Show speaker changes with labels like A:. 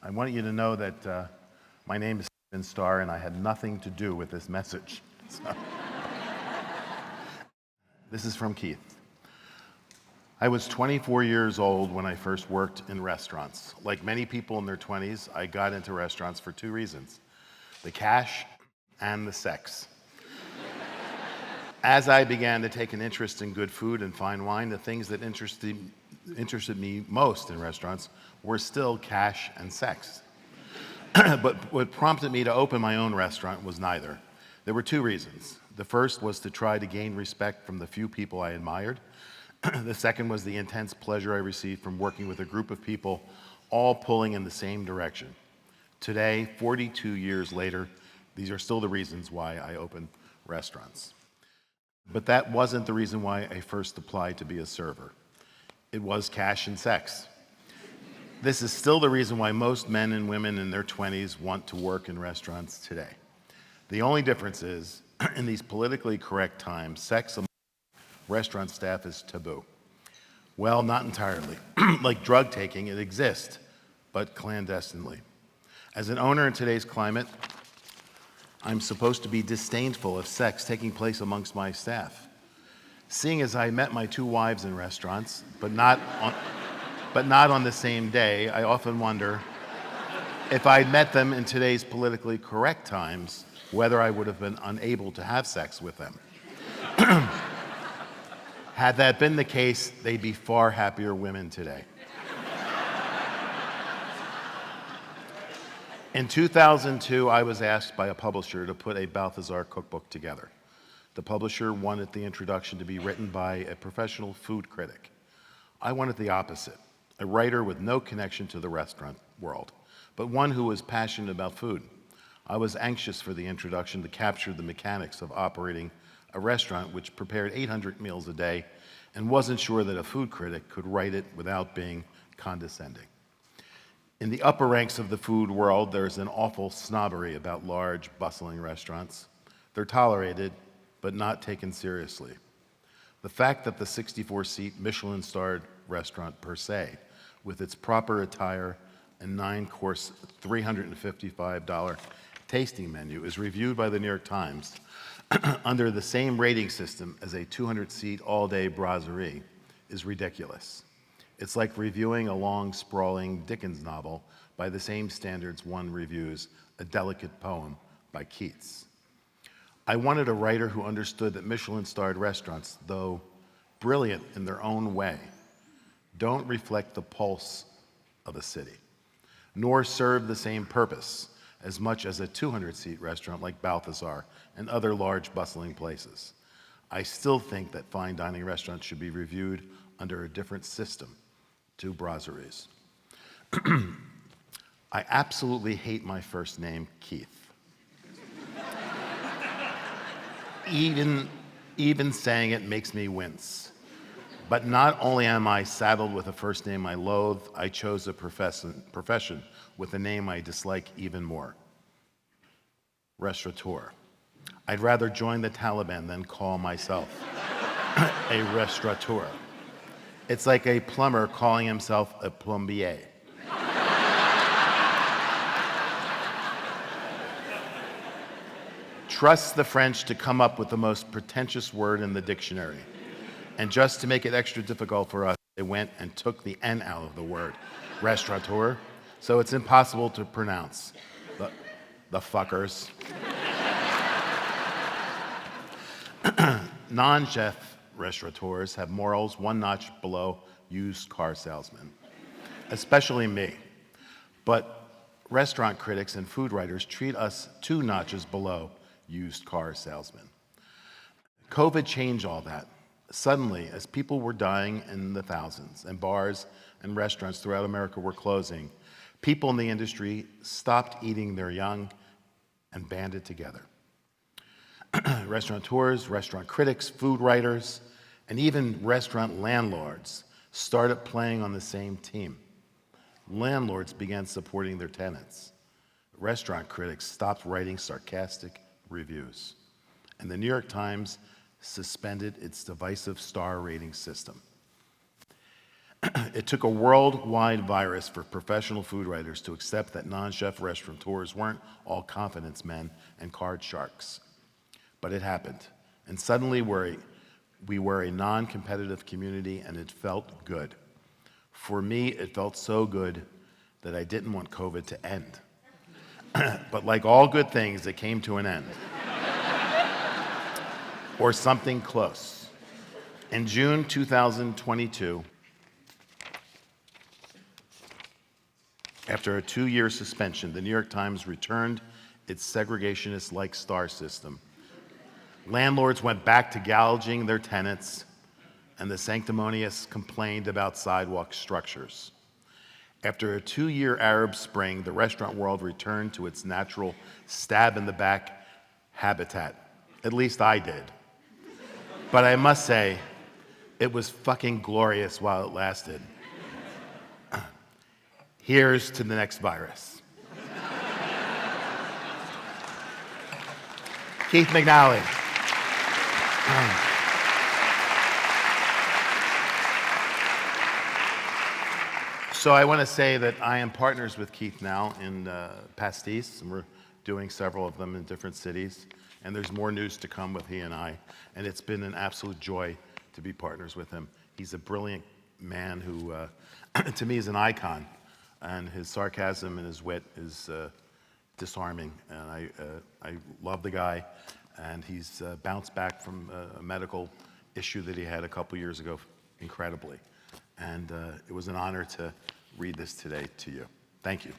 A: I want you to know that my name is Starr, and I had nothing to do with this message. So. This is from Keith. I was 24 years old when I first worked in restaurants. Like many people in their 20s, I got into restaurants for two reasons: the cash and the sex. As I began to take an interest in good food and fine wine, the things that interested me most in restaurants were still cash and sex. But what prompted me to open my own restaurant was neither. There were two reasons. The first was to try to gain respect from the few people I admired. The second was the intense pleasure I received from working with a group of people all pulling in the same direction. Today, 42 years later, these are still the reasons why I open restaurants. But that wasn't the reason why I first applied to be a server. It was cash and sex. This is still the reason why most men and women in their 20s want to work in restaurants today. The only difference is, in these politically correct times, sex among restaurant staff is taboo. Well, not entirely. Like drug taking, it exists, but clandestinely. As an owner in today's climate, I'm supposed to be disdainful of sex taking place amongst my staff. Seeing as I met my two wives in restaurants, but not on the same day, I often wonder if I'd met them in today's politically correct times, whether I would have been unable to have sex with them. Had that been the case, they'd be far happier women today. In 2002, I was asked by a publisher to put a Balthazar cookbook together. The publisher wanted the introduction to be written by a professional food critic. I wanted the opposite, a writer with no connection to the restaurant world, but one who was passionate about food. I was anxious for the introduction to capture the mechanics of operating a restaurant which prepared 800 meals a day and wasn't sure that a food critic could write it without being condescending. In the upper ranks of the food world, there's an awful snobbery about large, bustling restaurants. They're tolerated, but not taken seriously. The fact that the 64-seat Michelin-starred restaurant per se, with its proper attire and 9-course, $355 tasting menu, is reviewed by the New York Times under the same rating system as a 200-seat all-day brasserie is ridiculous. It's like reviewing a long, sprawling Dickens novel by the same standards one reviews a delicate poem by Keats. I wanted a writer who understood that Michelin-starred restaurants, though brilliant in their own way, don't reflect the pulse of a city, nor serve the same purpose as much as a 200-seat restaurant like Balthazar and other large, bustling places. I still think that fine dining restaurants should be reviewed under a different system to brasseries. I absolutely hate my first name, Keith. Even saying it makes me wince. But not only am I saddled with a first name I loathe, I chose a profession with a name I dislike even more: restaurateur. I'd rather join the Taliban than call myself a restaurateur. It's like a plumber calling himself a plombier. Trust the French to come up with the most pretentious word in the dictionary. And just to make it extra difficult for us, they went and took the N out of the word, restaurateur, so it's impossible to pronounce. The fuckers. Non-chef restaurateurs have morals one notch below used car salesmen, especially me. But restaurant critics and food writers treat us 2 notches below used car salesmen. COVID changed all that. Suddenly, as people were dying in the thousands and bars and restaurants throughout America were closing, people in the industry stopped eating their young and banded together. Restaurateurs, restaurant critics, food writers, and even restaurant landlords started playing on the same team. Landlords began supporting their tenants. Restaurant critics stopped writing sarcastic reviews. And the New York Times suspended its divisive star rating system. It took a worldwide virus for professional food writers to accept that non-chef restaurateurs weren't all confidence men and card sharks. But it happened. And suddenly we were a non-competitive community, and it felt good. For me, it felt so good that I didn't want COVID to end. But like all good things, it came to an end. Or something close. In June 2022, after a 2-year suspension, the New York Times returned its segregationist-like STARR system. Landlords went back to gouging their tenants, and the sanctimonious complained about sidewalk structures. After a 2-year Arab Spring, the restaurant world returned to its natural stab-in-the-back habitat. At least I did. But I must say, it was fucking glorious while it lasted. Here's to the next virus. Keith McNally. So I want to say that I am partners with Keith now in Pastis, and we're doing several of them in different cities. And there's more news to come with he and I. And it's been an absolute joy to be partners with him. He's a brilliant man who, to me, is an icon. And his sarcasm and his wit is disarming. And I love the guy. And he's bounced back from a medical issue that he had a couple years ago incredibly. And it was an honor to read this today to you. Thank you.